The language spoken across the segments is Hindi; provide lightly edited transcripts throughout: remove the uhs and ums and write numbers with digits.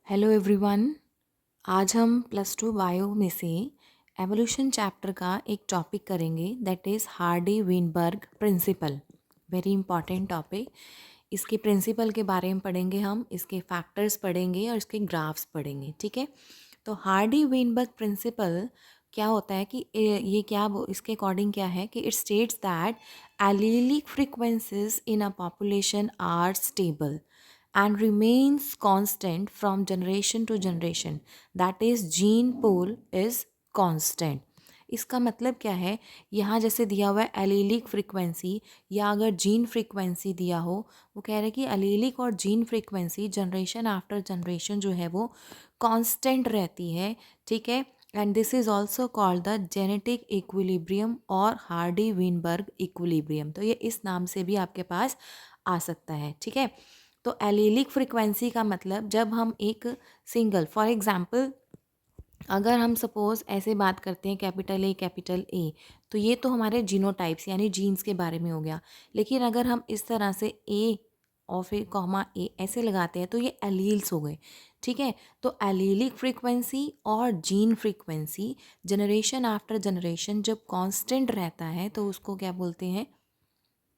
Hello everyone. आज हम प्लस टू बायो में से एवोल्यूशन चैप्टर का एक टॉपिक करेंगे that is Hardy Weinberg principal. Very important topic. इसके प्रिंसिपल के बारे में पढ़ेंगे हम, इसके फैक्टर्स पढ़ेंगे और इसके ग्राफ्स पढ़ेंगे। ठीक है, तो हार्डी विनबर्ग प्रिंसिपल क्या होता है कि ये क्या इसके अकॉर्डिंग क्या है कि it states that allelic frequencies in a population are stable and remains constant from generation to generation. That is gene pool is constant. इसका मतलब क्या है, यहाँ जैसे दिया हुआ है एलीलिक फ्रीक्वेंसी या अगर जीन फ्रीक्वेंसी दिया हो, वो कह रहे हैं कि एलीलिक और gene frequency generation after generation जो है वो कांस्टेंट रहती है। ठीक है, and this is also called the genetic equilibrium और हार्डी विनबर्ग इक्विलिब्रियम। तो ये इस नाम से भी आपके पास आ सकता है। ठीक है, तो एलीलिक फ्रिक्वेंसी का मतलब जब हम एक सिंगल, फॉर एग्जांपल अगर हम सपोज ऐसे बात करते हैं कैपिटल ए, तो ये तो हमारे जीनोटाइप्स यानी जीन्स के बारे में हो गया। लेकिन अगर हम इस तरह से ए और फिर कॉमा ए ऐसे लगाते हैं तो ये एलील्स हो गए। ठीक है, तो एलीलिक फ्रीक्वेंसी और gene frequency generation after generation जब कांस्टेंट रहता है तो उसको क्या बोलते हैं,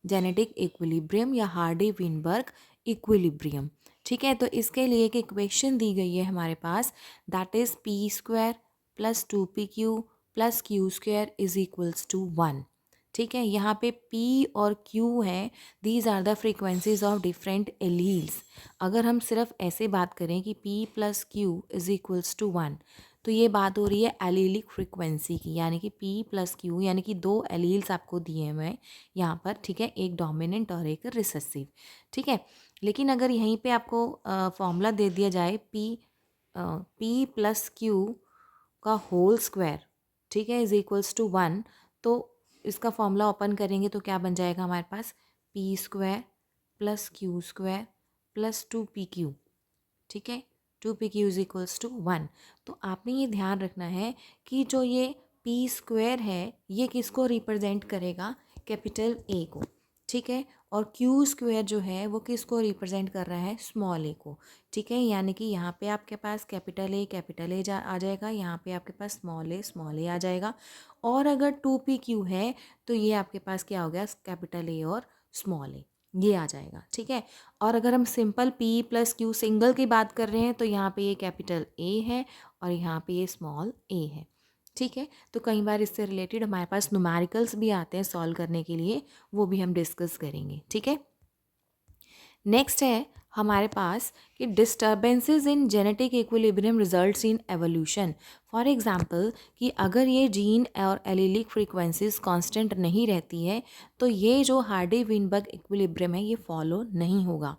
जेनेटिक इक्विलिब्रियम या हार्डी विनबर्ग इक्विलिब्रियम। ठीक है, तो इसके लिए एक इक्वेशन दी गई है हमारे पास, that is P square plus 2pq plus Q square is equals to 1। ठीक है, यहाँ पे P और Q है, these are the frequencies of different alleles. अगर हम सिर्फ ऐसे बात करें कि P plus Q is equals to 1, तो ये बात हो रही है एलीलिक फ्रीक्वेंसी की, यानी कि P प्लस क्यू यानी कि दो एलील्स आपको दिए हुए हैं यहाँ पर। ठीक है, एक डोमिनेंट और एक रिसेसिव। ठीक है, लेकिन अगर यहीं पे आपको फॉर्मूला दे दिया जाए P प्लस क्यू का होल स्क्वायर, ठीक है, इज इक्वल्स टू 1, तो इसका फॉर्मूला ओपन करेंगे तो क्या बन जाएगा हमारे पास, P square plus Q square plus 2pq। ठीक है, 2pq इज इक्वल्स टू 1। तो आपने ये ध्यान रखना है कि जो ये P स्क्वायर है ये किसको रिप्रेजेंट करेगा, कैपिटल ए को। ठीक है, और Q स्क्वायर जो है वो किसको रिप्रेजेंट कर रहा है, स्मॉल ए को। ठीक है, यानी कि यहाँ पे आपके पास कैपिटल ए आ जाएगा, यहाँ पे आपके पास स्मॉल ए आ जाएगा। और अगर 2pq है तो ये आपके पास क्या हो गया, कैपिटल ए और स्मॉल ए, ये आ जाएगा। ठीक है, और अगर हम simple P plus Q single की बात कर रहे हैं तो यहाँ पे ये कैपिटल ए है और यहाँ पे ये स्मॉल ए है। ठीक है, तो कई बार इससे रिलेटेड हमारे पास न्यूमेरिकल्स भी आते हैं सॉल्व करने के लिए, वो भी हम डिस्कस करेंगे। ठीक है, नेक्स्ट है हमारे पास कि disturbances in genetic equilibrium results in evolution. For example कि अगर ये जीन और एलीलिक फ्रीक्वेंसीज कांस्टेंट नहीं रहती है तो ये जो हार्डी विनबर्ग इक्विलिब्रियम है ये फॉलो नहीं होगा।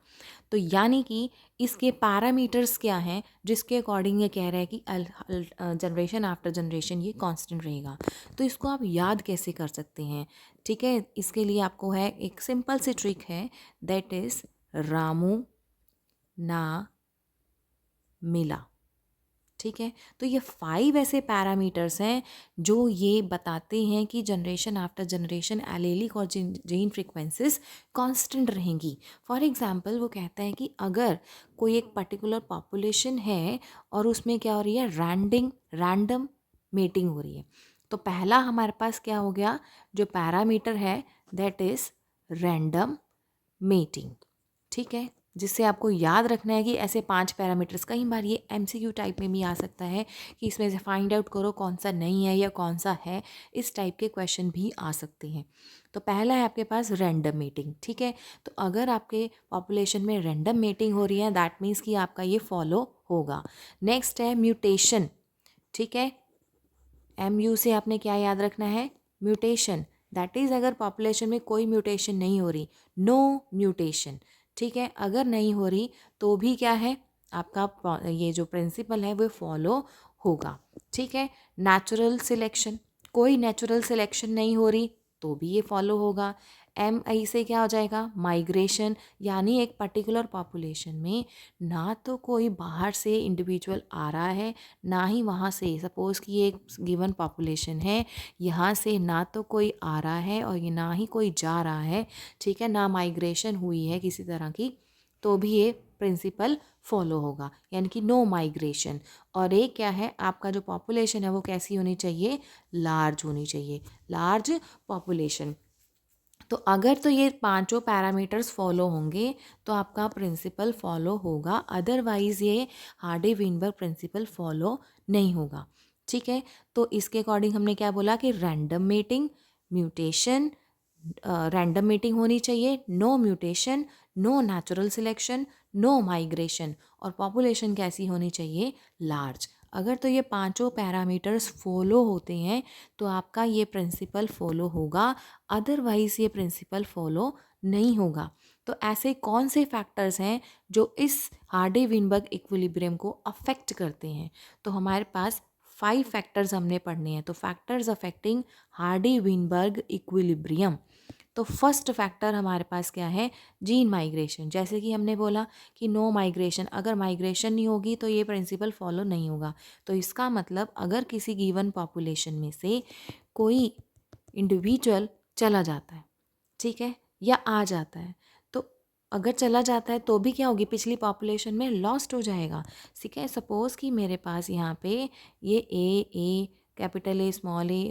तो यानी कि इसके पैरामीटर्स क्या हैं जिसके अकॉर्डिंग ये कह रहा है कि जनरेशन आफ्टर जनरेशन ये कांस्टेंट रहेगा। तो इसको आप याद कैसे कर सकते हैं, ठीक है, इसके लिए आपको है एक सिंपल सी ट्रिक है, दैट इज़ रामू ना मिला। ठीक है, तो ये 5 ऐसे पैरामीटर्स हैं जो ये बताते हैं कि जनरेशन आफ्टर जनरेशन एलीलिक और जीन फ्रीक्वेंसीज कांस्टेंट रहेंगी। फॉर एग्जांपल वो कहता है कि अगर कोई एक पर्टिकुलर पॉपुलेशन है और उसमें क्या हो रही है, रैंडम मेटिंग हो रही है, तो पहला हमारे पास क्या हो गया, जो पैरामीटर है दैट इज़ रैंडम मेटिंग। ठीक है, जिससे आपको याद रखना है कि ऐसे 5 पैरामीटर्स, कई बार ये MCQ टाइप में भी आ सकता है कि इसमें से फाइंड आउट करो कौन सा नहीं है या कौन सा है, इस टाइप के क्वेश्चन भी आ सकते हैं। तो पहला है आपके पास रैंडम मेटिंग। ठीक है, तो अगर आपके पॉपुलेशन में रैंडम मेटिंग हो रही है दैट मीन्स कि आपका ये फॉलो होगा। नेक्स्ट है म्यूटेशन। ठीक है, MU से आपने क्या याद रखना है, म्यूटेशन, दैट इज़ अगर पॉपुलेशन में कोई म्यूटेशन नहीं हो रही, नो म्यूटेशन। ठीक है, अगर नहीं हो रही तो भी क्या है आपका ये जो प्रिंसिपल है वो फॉलो होगा। ठीक है, नेचुरल सिलेक्शन, कोई नेचुरल सिलेक्शन नहीं हो रही तो भी ये फॉलो होगा। MI से क्या हो जाएगा, माइग्रेशन, यानी एक पर्टिकुलर पॉपुलेशन में ना तो कोई बाहर से इंडिविजुअल आ रहा है ना ही वहाँ से, सपोज़ कि ये एक गिवन पॉपुलेशन है, यहाँ से ना तो कोई आ रहा है और ये ना ही कोई जा रहा है। ठीक है, ना माइग्रेशन हुई है किसी तरह की, तो भी ये प्रिंसिपल फॉलो होगा, यानी कि नो माइग्रेशन। और एक क्या है, आपका जो पॉपुलेशन है वो कैसी होनी चाहिए, लार्ज होनी चाहिए, लार्ज पॉपुलेशन। तो अगर तो ये पांचों पैरामीटर्स फॉलो होंगे तो आपका प्रिंसिपल फॉलो होगा, अदरवाइज ये हार्डी विनबर्ग प्रिंसिपल फॉलो नहीं होगा। ठीक है, तो इसके अकॉर्डिंग हमने क्या बोला कि random mating, mutation, random meeting होनी चाहिए, no mutation, no natural selection, no migration, और पॉपुलेशन कैसी होनी चाहिए, लार्ज। अगर तो ये पांचों पैरामीटर्स फॉलो होते हैं तो आपका ये प्रिंसिपल फॉलो होगा, अदरवाइज ये प्रिंसिपल फॉलो नहीं होगा। तो ऐसे कौन से फैक्टर्स हैं जो इस हार्डी विनबर्ग इक्विलिब्रियम को अफेक्ट करते हैं, तो हमारे पास 5 फैक्टर्स हमने पढ़ने हैं। तो factors affecting Hardy Weinberg equilibrium. तो फर्स्ट फैक्टर हमारे पास क्या है, जीन माइग्रेशन। जैसे कि हमने बोला कि नो माइग्रेशन, अगर माइग्रेशन नहीं होगी तो ये प्रिंसिपल फॉलो नहीं होगा। तो इसका मतलब अगर किसी गिवन पॉपुलेशन में से कोई इंडिविजुअल चला जाता है, ठीक है, या आ जाता है, तो अगर चला जाता है तो भी क्या होगी, पिछली पॉपुलेशन में लॉस्ट हो जाएगा। ठीक है, सपोज़ कि मेरे पास यहाँ पे ये ए, कैपिटल ए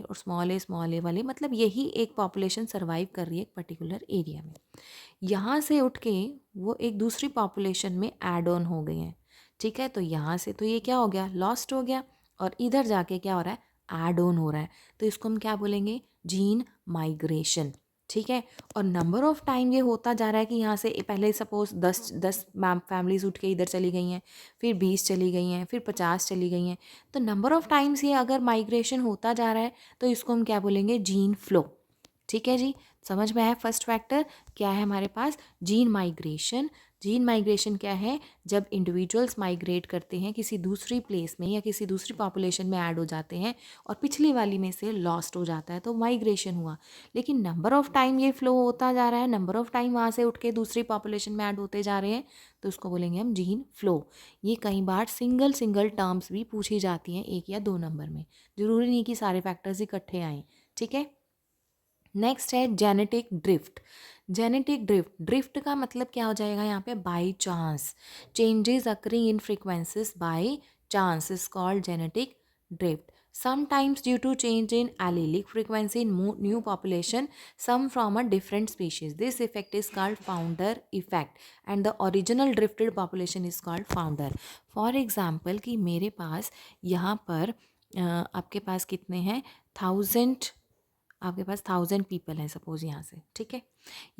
और स्मॉल ए वाले, मतलब यही एक पॉपुलेशन सर्वाइव कर रही है एक पर्टिकुलर एरिया में। यहाँ से उठ के वो एक दूसरी पॉपुलेशन में ऐड ऑन हो गए हैं। ठीक है, तो यहाँ से तो ये क्या हो गया, लॉस्ट हो गया, और इधर जाके क्या हो रहा है, ऐड ऑन हो रहा है। तो इसको हम क्या बोलेंगे, जीन माइग्रेशन। ठीक है, और नंबर ऑफ टाइम ये होता जा रहा है कि यहाँ से पहले सपोज 10 फैमिलीज उठ के इधर चली गई हैं, फिर 20 चली गई हैं, फिर 50 चली गई हैं। तो नंबर ऑफ टाइम्स ये अगर माइग्रेशन होता जा रहा है तो इसको हम क्या बोलेंगे, जीन फ्लो। ठीक है जी, समझ में आया। फर्स्ट फैक्टर क्या है हमारे पास, जीन माइग्रेशन। जीन माइग्रेशन क्या है, जब इंडिविजुअल्स माइग्रेट करते हैं किसी दूसरी प्लेस में या किसी दूसरी पॉपुलेशन में ऐड हो जाते हैं और पिछली वाली में से लॉस्ट हो जाता है, तो माइग्रेशन हुआ। लेकिन नंबर ऑफ टाइम ये फ्लो होता जा रहा है, नंबर ऑफ टाइम वहाँ से उठ के दूसरी पॉपुलेशन में ऐड होते जा रहे हैं, तो उसको बोलेंगे हम जीन फ्लो। ये कई बार सिंगल टर्म्स भी पूछी जाती हैं 1 या 2 नंबर में, ज़रूरी नहीं कि सारे फैक्टर्स इकट्ठे आएँ। ठीक है, नेक्स्ट है genetic drift. Genetic drift, drift का मतलब क्या हो जाएगा यहाँ पे, by chance, changes occurring in frequencies by chance is called genetic drift. Sometimes due to change in allelic frequency in new population, some from a different species. This effect is called founder effect and the original drifted population is called founder. For example कि मेरे पास यहाँ पर आपके पास कितने हैं, 1000, आपके पास 1000 पीपल हैं सपोज़ यहाँ से। ठीक है,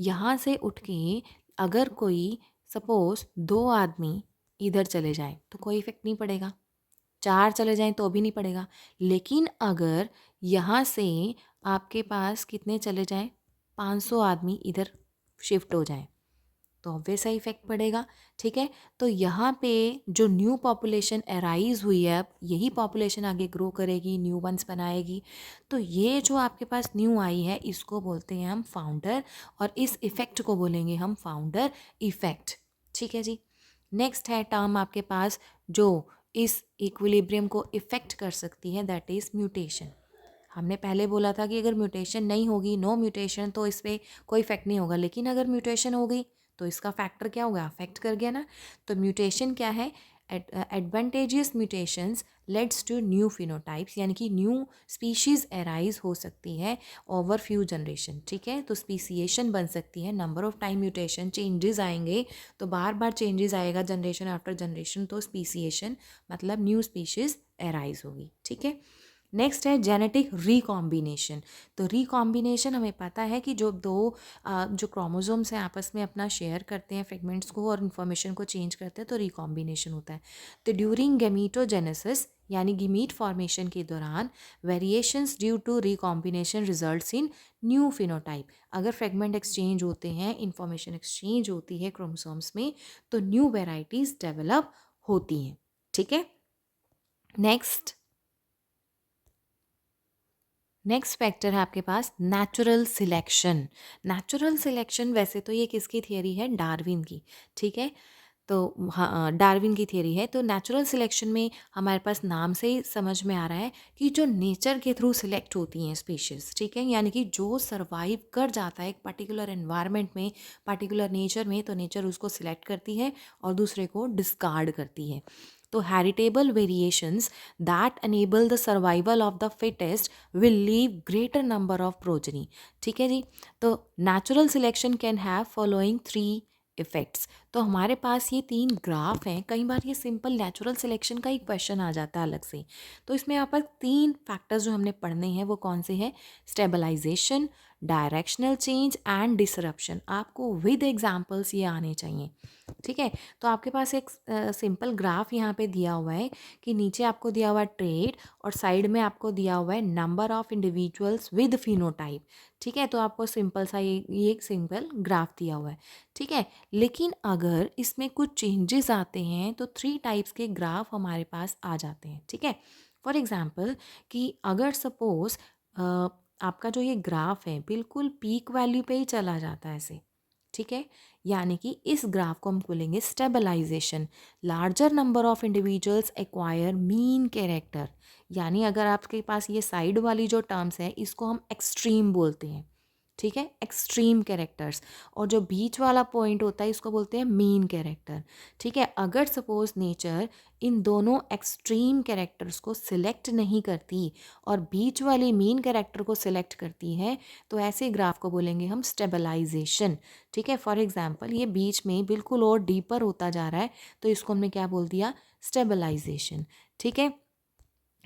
यहाँ से उठ के अगर कोई सपोज़ 2 आदमी इधर चले जाएं तो कोई इफ़ेक्ट नहीं पड़ेगा, 4 चले जाएं तो भी नहीं पड़ेगा। लेकिन अगर यहाँ से आपके पास कितने चले जाएं, 500 आदमी इधर शिफ्ट हो जाएं, तो ऑब्वियस सा इफेक्ट पड़ेगा। ठीक है, तो यहाँ पे जो न्यू पॉपुलेशन अराइज हुई है, अब यही पॉपुलेशन आगे ग्रो करेगी, न्यू वंस बनाएगी। तो ये जो आपके पास न्यू आई है इसको बोलते हैं हम फाउंडर, और इस इफ़ेक्ट को बोलेंगे हम फाउंडर इफ़ेक्ट। ठीक है जी, नेक्स्ट है टर्म आपके पास जो इस इक्विलिब्रियम को इफ़ेक्ट कर सकती है, दैट इज़ म्यूटेशन। हमने पहले बोला था कि अगर म्यूटेशन नहीं होगी, नो म्यूटेशन, तो इस पर कोई इफेक्ट नहीं होगा। लेकिन अगर म्यूटेशन हो गई तो इसका फैक्टर क्या होगा, अफेक्ट कर गया ना। तो म्यूटेशन क्या है, advantageous mutations leads to new phenotypes, यानी कि न्यू स्पीशीज़ एराइज हो सकती है ओवर फ्यू जनरेशन। ठीक है, तो स्पीसिएशन बन सकती है, number of time mutation, changes आएंगे, तो बार बार चेंजेस आएगा जनरेशन आफ्टर जनरेशन, तो स्पीसिएशन मतलब न्यू स्पीशीज़ एराइज होगी। ठीक है, नेक्स्ट है जेनेटिक रिकॉम्बिनेशन। तो रिकॉम्बिनेशन हमें पता है कि जो दो जो क्रोमोसोम्स हैं आपस में अपना शेयर करते हैं फ्रेगमेंट्स को और इन्फॉर्मेशन को चेंज करते हैं, तो रिकॉम्बिनेशन होता है। तो ड्यूरिंग गैमीटोजेनेसिस यानी गीमीट फॉर्मेशन के दौरान variations due to recombination results in new phenotype. अगर फ्रेगमेंट एक्सचेंज होते हैं, इन्फॉर्मेशन एक्सचेंज होती है क्रोमोसोम्स में, तो न्यू वेराइटीज़ डेवलप होती हैं। ठीक है, नेक्स्ट फैक्टर है आपके पास नेचुरल सिलेक्शन। नेचुरल सिलेक्शन वैसे तो ये किसकी थियरी है, डार्विन की। ठीक है, तो हाँ, डार्विन की थियरी है। तो नेचुरल सिलेक्शन में हमारे पास नाम से ही समझ में आ रहा है कि जो नेचर के थ्रू सिलेक्ट होती हैं स्पीशीज़, ठीक है, यानी कि जो सर्वाइव कर जाता है एक पर्टिकुलर एनवायरनमेंट में, पर्टिकुलर नेचर में, तो नेचर उसको सिलेक्ट करती है और दूसरे को डिस्कार्ड करती है। तो heritable variations that enable the survival of the fittest will leave greater number of progeny. ठीक है जी। तो natural selection can have following 3 effects. तो हमारे पास ये 3 ग्राफ हैं। कई बार ये सिंपल नेचुरल सिलेक्शन का ही क्वेश्चन आ जाता है अलग से। तो इसमें यहाँ पर 3 फैक्टर्स जो हमने पढ़ने हैं वो कौन से हैं? Stabilization, directional change and disruption. आपको विद एग्जांपल्स ये आने चाहिए। ठीक है। तो आपके पास एक सिंपल ग्राफ यहाँ पे दिया हुआ है कि नीचे आपको दिया हुआ है ट्रेड और साइड में आपको दिया हुआ है number of individuals with phenotype. ठीक है। तो आपको सिंपल सा ये एक सिंपल ग्राफ दिया हुआ है। ठीक है। लेकिन अगर इसमें कुछ चेंजेस आते हैं तो 3 टाइप्स के ग्राफ हमारे पास आ जाते हैं। ठीक है। फॉर एग्जाम्पल कि अगर सपोज आपका जो ये ग्राफ है बिल्कुल पीक वैल्यू पे ही चला जाता है ऐसे, ठीक है, यानी कि इस ग्राफ को हम बोलेंगे stabilization. Larger number of individuals acquire mean character, यानी अगर आपके पास ये साइड वाली जो टर्म्स है इसको हम एक्सट्रीम बोलते हैं। ठीक है, एक्सट्रीम कैरेक्टर्स। और जो बीच वाला पॉइंट होता है इसको बोलते हैं मीन कैरेक्टर। ठीक है। अगर सपोज नेचर इन दोनों एक्सट्रीम कैरेक्टर्स को सिलेक्ट नहीं करती और बीच वाली मीन कैरेक्टर को सिलेक्ट करती है तो ऐसे ग्राफ को बोलेंगे हम स्टेबलाइजेशन। ठीक है। फॉर एग्जाम्पल ये बीच में बिल्कुल और डीपर होता जा रहा है तो इसको हमने क्या बोल दिया? स्टेबलाइजेशन। ठीक है,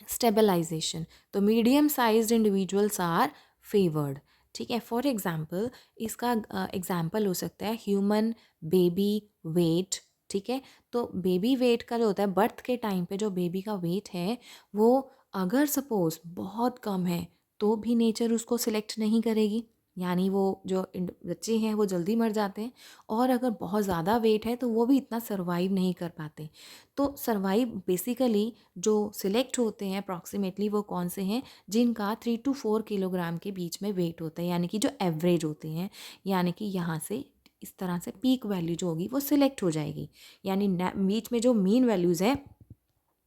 स्टेबलाइजेशन। तो medium sized individuals are favoured. ठीक है। फॉर एग्जाम्पल इसका एग्जाम्पल हो सकता है ह्यूमन बेबी वेट। ठीक है। तो बेबी वेट का जो होता है बर्थ के टाइम पे जो बेबी का वेट है वो अगर सपोज बहुत कम है तो भी नेचर उसको सिलेक्ट नहीं करेगी, यानी वो जो बच्चे हैं वो जल्दी मर जाते हैं। और अगर बहुत ज़्यादा वेट है तो वो भी इतना सर्वाइव नहीं कर पाते। तो सर्वाइव बेसिकली जो सिलेक्ट होते हैं अप्रॉक्सीमेटली वो कौन से हैं? जिनका 3 to 4 किलोग्राम के बीच में वेट होता है, यानी कि जो एवरेज होते हैं, यानी कि यहाँ से इस तरह से पीक वैल्यू जो होगी वो सिलेक्ट हो जाएगी। यानी बीच में जो मीन वैल्यूज़ है,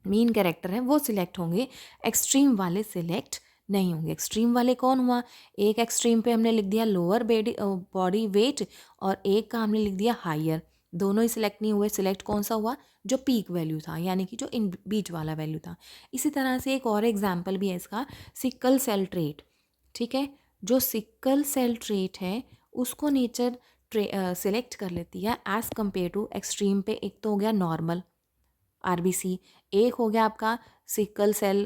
मीन कैरेक्टर हैं वो सिलेक्ट होंगे, एक्सट्रीम वाले सिलेक्ट नहीं होंगे। एक्सट्रीम वाले कौन हुआ? एक एक्सट्रीम पे हमने लिख दिया लोअर बॉडी वेट और एक का हमने लिख दिया हायर। दोनों ही सिलेक्ट नहीं हुए। सिलेक्ट कौन सा हुआ? जो पीक वैल्यू था, यानी कि जो इन बीच वाला वैल्यू था। इसी तरह से एक और एग्जाम्पल भी है इसका, सिकल सेल ट्रेट। ठीक है। जो सिकल सेल ट्रेट है उसको नेचर सिलेक्ट कर लेती है एज कम्पेयर टू एक्सट्रीम पे। एक तो हो गया नॉर्मल आरबीसी, एक हो गया आपका सिकल सेल,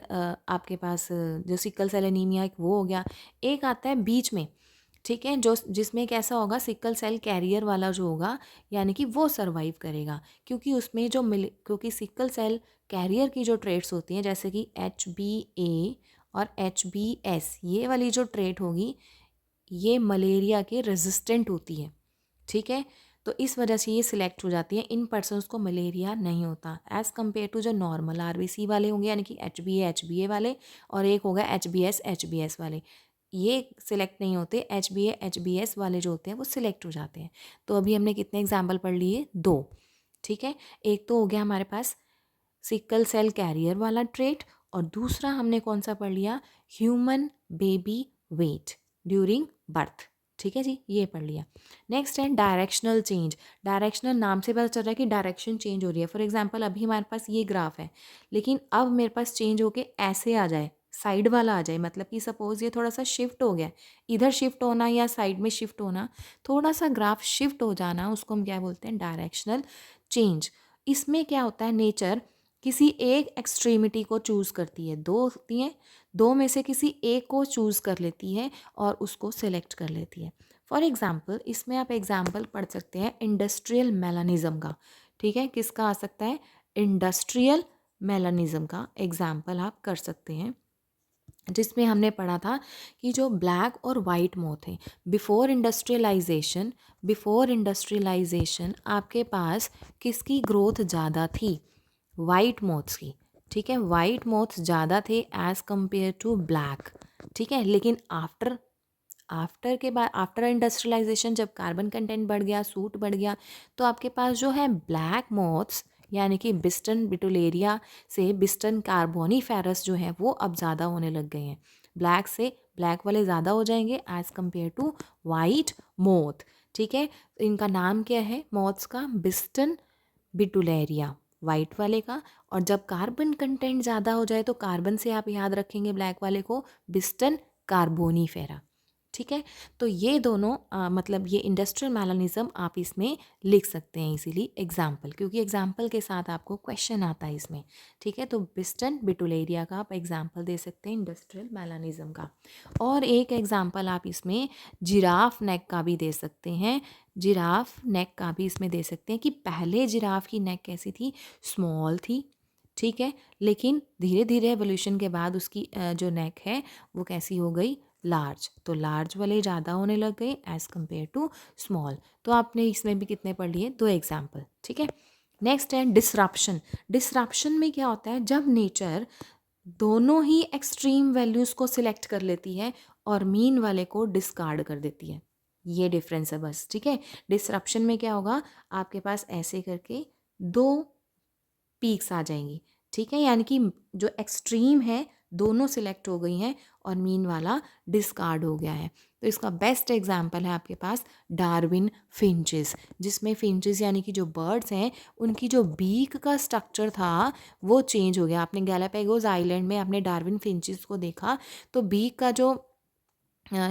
आपके पास जो सिकल सेल एनीमिया एक वो हो गया। एक आता है बीच में, ठीक है, जो जिसमें कैसा होगा? सिकल सेल कैरियर वाला जो होगा, यानी कि वो सर्वाइव करेगा क्योंकि उसमें जो क्योंकि सिकल सेल कैरियर की जो ट्रेट्स होती हैं जैसे कि HbA और HbS, ये वाली जो ट्रेट होगी ये मलेरिया के रेजिस्टेंट होती है। ठीक है। तो इस वजह से ये सिलेक्ट हो जाती है। इन पर्सनस को मलेरिया नहीं होता एज़ कम्पेयर टू जो नॉर्मल आरबीसी वाले होंगे, यानी कि HbA वाले, और एक होगा HbS वाले, ये सिलेक्ट नहीं होते। HbS वाले जो होते हैं वो सिलेक्ट हो जाते हैं। तो अभी हमने कितने एग्जाम्पल पढ़ लिए? 2। ठीक है। एक तो हो गया हमारे पास सिकल सेल कैरियर वाला ट्रेट और दूसरा हमने कौन सा पढ़ लिया? Human baby weight during birth. ठीक है जी, ये पढ़ लिया। नेक्स्ट है डायरेक्शनल चेंज। डायरेक्शनल नाम से पता चल रहा है कि डायरेक्शन चेंज हो रही है। फॉर एग्जांपल अभी हमारे पास ये ग्राफ है लेकिन अब मेरे पास चेंज होके ऐसे आ जाए, साइड वाला आ जाए, मतलब कि सपोज ये थोड़ा सा शिफ्ट हो गया, इधर शिफ्ट होना या साइड में शिफ्ट होना, थोड़ा सा ग्राफ शिफ्ट हो जाना, उसको हम क्या बोलते हैं? Directional change. इसमें क्या होता है? नेचर किसी एक एक्सट्रीमिटी को चूज़ करती है। 2 होती हैं, 2 में से किसी एक को चूज़ कर लेती है और उसको सेलेक्ट कर लेती है। फॉर एग्जाम्पल इसमें आप एग्जाम्पल पढ़ सकते हैं इंडस्ट्रियल मेलानिज्म का। ठीक है, किसका आ सकता है? इंडस्ट्रियल मेलानिज्म का एग्जाम्पल आप कर सकते हैं, जिसमें हमने पढ़ा था कि जो ब्लैक और वाइट मोथ है, बिफोर इंडस्ट्रियलाइजेशन आपके पास किसकी ग्रोथ ज़्यादा थी? वाइट मोथ्स की। ठीक है, वाइट मोथ्स ज़्यादा थे एज़ कम्पेयर टू ब्लैक। ठीक है, लेकिन आफ्टर आफ्टर के बाद आफ्टर इंडस्ट्रियलाइजेशन जब कार्बन कंटेंट बढ़ गया, सूट बढ़ गया, तो आपके पास जो है ब्लैक मोथ्स यानी कि बिस्टन बिटुलेरिया से बिस्टन कार्बोनीफेरस जो है वो अब ज़्यादा होने लग गए हैं। ब्लैक से ब्लैक वाले ज़्यादा हो जाएंगे as compared to white moth. ठीक है, इनका नाम क्या है मोथ्स का? बिस्टन बिटुलेरिया, वाइट वाले का। और जब कार्बन कंटेंट ज़्यादा हो जाए तो कार्बन से आप याद रखेंगे ब्लैक वाले को बिस्टन कार्बोनीफेरा। ठीक है, तो ये दोनों मतलब ये इंडस्ट्रियल मैलानिज्म आप इसमें लिख सकते हैं इजीली एग्जाम्पल, क्योंकि एग्जाम्पल के साथ आपको क्वेश्चन आता है इसमें। ठीक है, तो बिस्टन बिटुलेरिया का आप एग्जाम्पल दे सकते हैं इंडस्ट्रियल मैलानिज्म का। और एक एग्जाम्पल आप इसमें जिराफ नेक का भी दे सकते हैं। जिराफ नेक का भी इसमें दे सकते हैं कि पहले जिराफ की नेक कैसी थी? स्मॉल थी। ठीक है, लेकिन धीरे धीरे एवोल्यूशन के बाद उसकी जो नेक है वो कैसी हो गई? लार्ज। तो लार्ज वाले ज़्यादा होने लग गए एज़ कम्पेयर टू स्मॉल। तो आपने इसमें भी कितने पढ़ लिए? 2 एग्जाम्पल। ठीक है, नेक्स्ट है डिसरप्शन। डिसरप्शन में क्या होता है? जब नेचर दोनों ही एक्सट्रीम वैल्यूज़ को सिलेक्ट कर लेती है और मीन वाले को डिस्कार्ड कर देती है। ये डिफरेंस है बस। ठीक है, डिसरप्शन में क्या होगा? आपके पास ऐसे करके 2 पीक्स आ जाएंगी। ठीक है, यानी कि जो एक्सट्रीम है दोनों सिलेक्ट हो गई हैं और मीन वाला डिस्कार्ड हो गया है। तो इसका बेस्ट एग्जाम्पल है आपके पास डार्विन फिंचेस, जिसमें फिंचेस यानी कि जो बर्ड्स हैं उनकी जो बीक का स्ट्रक्चर था वो चेंज हो गया। आपने गैलापागोस आइलैंड में आपने डार्विन फिंचेस को देखा तो बीक का जो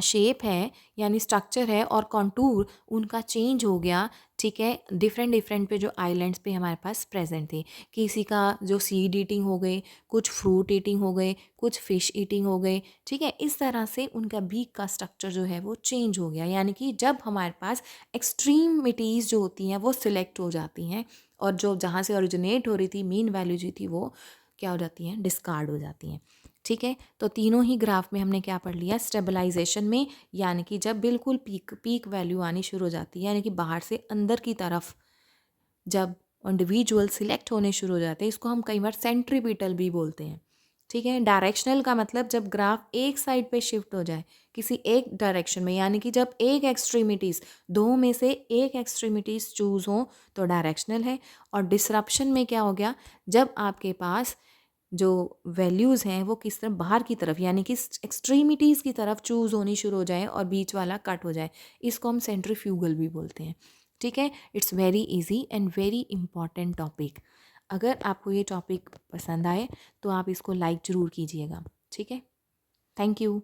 शेप है यानी स्ट्रक्चर है और कॉन्टूर उनका चेंज हो गया। ठीक है, डिफरेंट डिफरेंट पे जो आइलैंड्स पे हमारे पास प्रेजेंट थे। किसी का जो सीड ईटिंग हो गए, कुछ फ्रूट ईटिंग हो गए, कुछ फिश ईटिंग हो गए। ठीक है, इस तरह से उनका बीक का स्ट्रक्चर जो है वो चेंज हो गया। यानी कि जब हमारे पास एक्सट्रीमिटीज़ जो होती हैं वो सिलेक्ट हो जाती हैं और जो जहाँ से ओरिजिनेट हो रही थी मीन वैल्यू जो थी वो क्या हो जाती हैं? डिस्कार्ड हो जाती हैं। ठीक है, तो तीनों ही ग्राफ में हमने क्या पढ़ लिया? स्टेबलाइजेशन में यानी कि जब बिल्कुल पीक वैल्यू आनी शुरू हो जाती है, यानी कि बाहर से अंदर की तरफ जब इंडिविजुअल सिलेक्ट होने शुरू हो जाते हैं, इसको हम कई बार सेंट्रीपिटल भी बोलते हैं। ठीक है, डायरेक्शनल का मतलब जब ग्राफ एक साइड पे शिफ्ट हो जाए किसी एक डायरेक्शन में, यानी कि जब एक एक्सट्रीमिटीज़, दो में से एक एक्सट्रीमिटीज़ चूज़ हो तो डायरेक्शनल है। और डिसरप्शन में क्या हो गया? जब आपके पास जो वैल्यूज़ हैं वो किस तरफ? बाहर की तरफ यानी कि एक्सट्रीमिटीज़ की तरफ चूज़ होनी शुरू हो जाए और बीच वाला कट हो जाए, इसको हम सेंट्रीफ्यूगल भी बोलते हैं। ठीक है, it's very easy and very important topic. अगर आपको ये टॉपिक पसंद आए तो आप इसको लाइक ज़रूर कीजिएगा। ठीक है, थैंक यू।